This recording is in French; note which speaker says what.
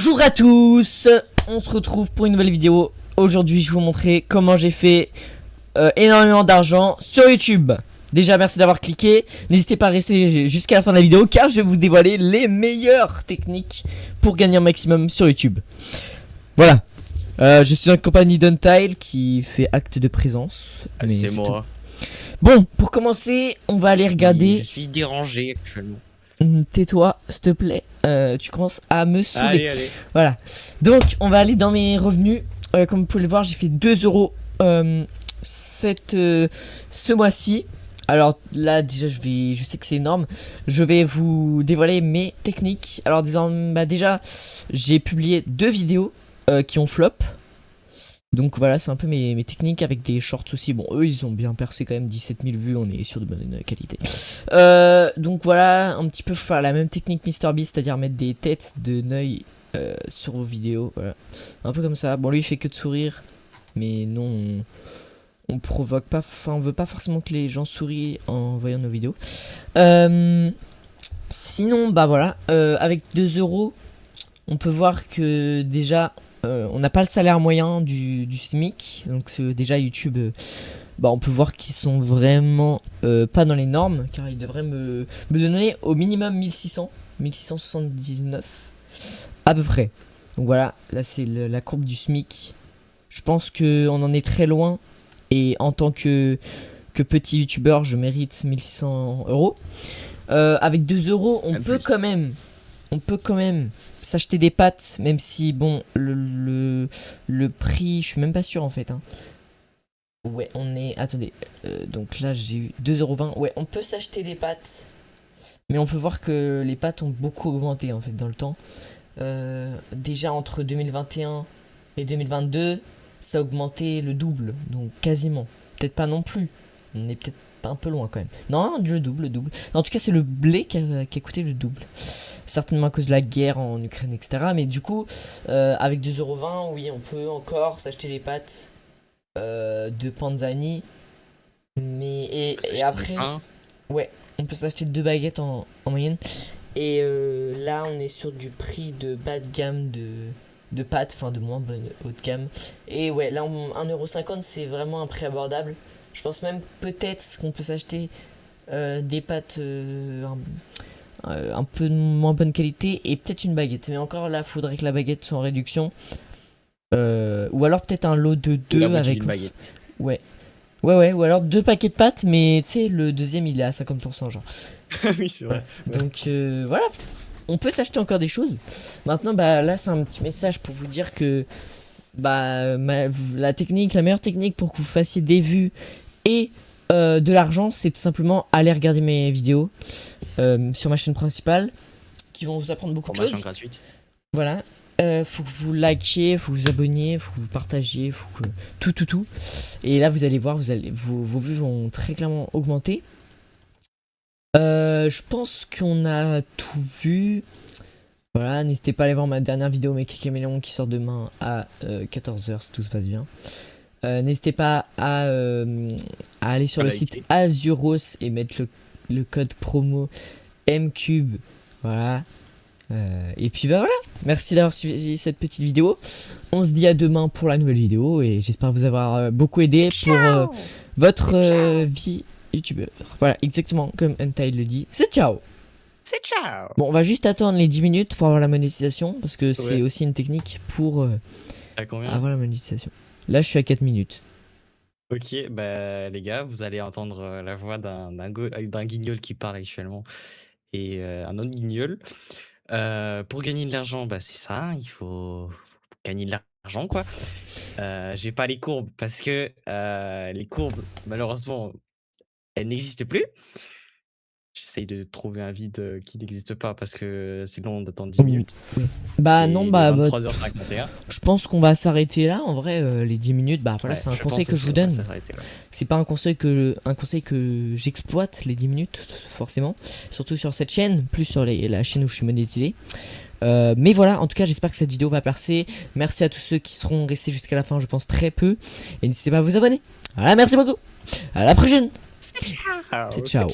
Speaker 1: Bonjour à tous, on se retrouve pour une nouvelle vidéo. Aujourd'hui je vais vous montrer comment j'ai fait énormément d'argent sur YouTube. Déjà merci d'avoir cliqué, n'hésitez pas à rester jusqu'à la fin de la vidéo car je vais vous dévoiler les meilleures techniques pour gagner un maximum sur YouTube. Voilà, je suis en compagnie d'Untile qui fait acte de présence.
Speaker 2: C'est moi.
Speaker 1: Bon, pour commencer, on va aller regarder.
Speaker 2: Je suis dérangé actuellement.
Speaker 1: Tais-toi, s'il te plaît. Tu commences à me saouler.
Speaker 2: Allez.
Speaker 1: Voilà. Donc, on va aller dans mes revenus. Comme vous pouvez le voir, j'ai fait 2 € ce mois-ci. Alors là, déjà, je sais que c'est énorme. Je vais vous dévoiler mes techniques. Alors, déjà, j'ai publié 2 vidéos qui ont flop. Donc voilà, c'est un peu mes techniques avec des shorts aussi. Bon, eux, ils ont bien percé quand même 17 000 vues. On est sur de bonne qualité. Donc voilà, un petit peu faire la même technique MrBeast, c'est-à-dire mettre des têtes de Neuil sur vos vidéos. Voilà, un peu comme ça. Bon, lui, il fait que de sourire. Mais non, on provoque pas. Enfin, on veut pas forcément que les gens sourient en voyant nos vidéos. Sinon, bah voilà, avec 2 €, on peut voir que déjà... on n'a pas le salaire moyen du SMIC, donc déjà YouTube, on peut voir qu'ils sont vraiment pas dans les normes, car ils devraient me donner au minimum 1679 à peu près. Donc voilà, là c'est la courbe du SMIC. Je pense qu'on en est très loin, et en tant que petit youtubeur, je mérite 1600 €. Avec 2 €, on peut quand même s'acheter des pâtes, même si bon le prix, je suis même pas sûr en fait hein. Ouais, on est, attendez, donc là j'ai eu 2,20 €. Ouais, on peut s'acheter des pâtes, mais on peut voir que les pâtes ont beaucoup augmenté en fait dans le temps. Déjà entre 2021 et 2022 ça a augmenté le double, donc quasiment, peut-être pas non plus, on est peut-être un peu loin quand même. Non, le double. En tout cas, c'est le blé qui a coûté le double. Certainement à cause de la guerre en Ukraine, etc. Mais du coup, avec 2,20 €, oui, on peut encore s'acheter les pâtes de Panzani. Mais et après, ouais, on peut s'acheter 2 baguettes en moyenne. Et là, on est sur du prix de bas de gamme de pâtes, enfin de moins bonne haut de gamme. Et ouais, là, 1,50 €, c'est vraiment un prix abordable. Je pense même peut-être qu'on peut s'acheter des pâtes un peu moins bonne qualité et peut-être une baguette. Mais encore là, faudrait que la baguette soit en réduction. Ou alors peut-être un lot de 2 avec... Ouais, ou alors 2 paquets de pâtes, mais tu sais, le deuxième il est à 50% genre.
Speaker 2: Oui, c'est vrai.
Speaker 1: Donc voilà, on peut s'acheter encore des choses. Maintenant, là c'est un petit message pour vous dire que la meilleure technique pour que vous fassiez des vues et de l'argent, c'est tout simplement aller regarder mes vidéos sur ma chaîne principale qui vont vous apprendre beaucoup de choses.
Speaker 2: Formation gratuite.
Speaker 1: Voilà, faut que vous likiez, faut que vous abonniez, faut que vous partagiez, faut que tout. Et là vous allez voir, vos vues vont très clairement augmenter. Je pense qu'on a tout vu. Voilà, n'hésitez pas à aller voir ma dernière vidéo Make Caméléon qui sort demain à 14 h si tout se passe bien. N'hésitez pas à aller sur le site Azuros et mettre le code promo MCube. Voilà. Et puis voilà. Merci d'avoir suivi cette petite vidéo. On se dit à demain pour la nouvelle vidéo et j'espère vous avoir beaucoup aidé pour votre vie youtubeur. Voilà, exactement comme Untile le dit. C'est ciao.
Speaker 2: C'est ciao.
Speaker 1: Bon, on va juste attendre les 10 minutes pour avoir la monétisation parce que c'est aussi une technique pour avoir la monétisation. Là, je suis à 4 minutes.
Speaker 2: Ok, les gars, vous allez entendre la voix d'un guignol qui parle actuellement et un autre guignol. Pour gagner de l'argent, c'est ça, il faut gagner de l'argent, quoi. J'ai pas les courbes parce que les courbes, malheureusement, elles n'existent plus. J'essaye de trouver un vide qui n'existe pas parce que c'est long d'attendre 10 minutes.
Speaker 1: Non,
Speaker 2: 23h51.
Speaker 1: je pense qu'on va s'arrêter là. En vrai, les 10 minutes, voilà, c'est un conseil que je vous donne. C'est pas un conseil que j'exploite, les 10 minutes, forcément. Surtout sur cette chaîne, plus sur la chaîne où je suis monétisé. Mais voilà, en tout cas, j'espère que cette vidéo va percer. Merci à tous ceux qui seront restés jusqu'à la fin, je pense très peu. Et n'hésitez pas à vous abonner. Voilà, merci beaucoup. À la prochaine.
Speaker 2: C'est ciao.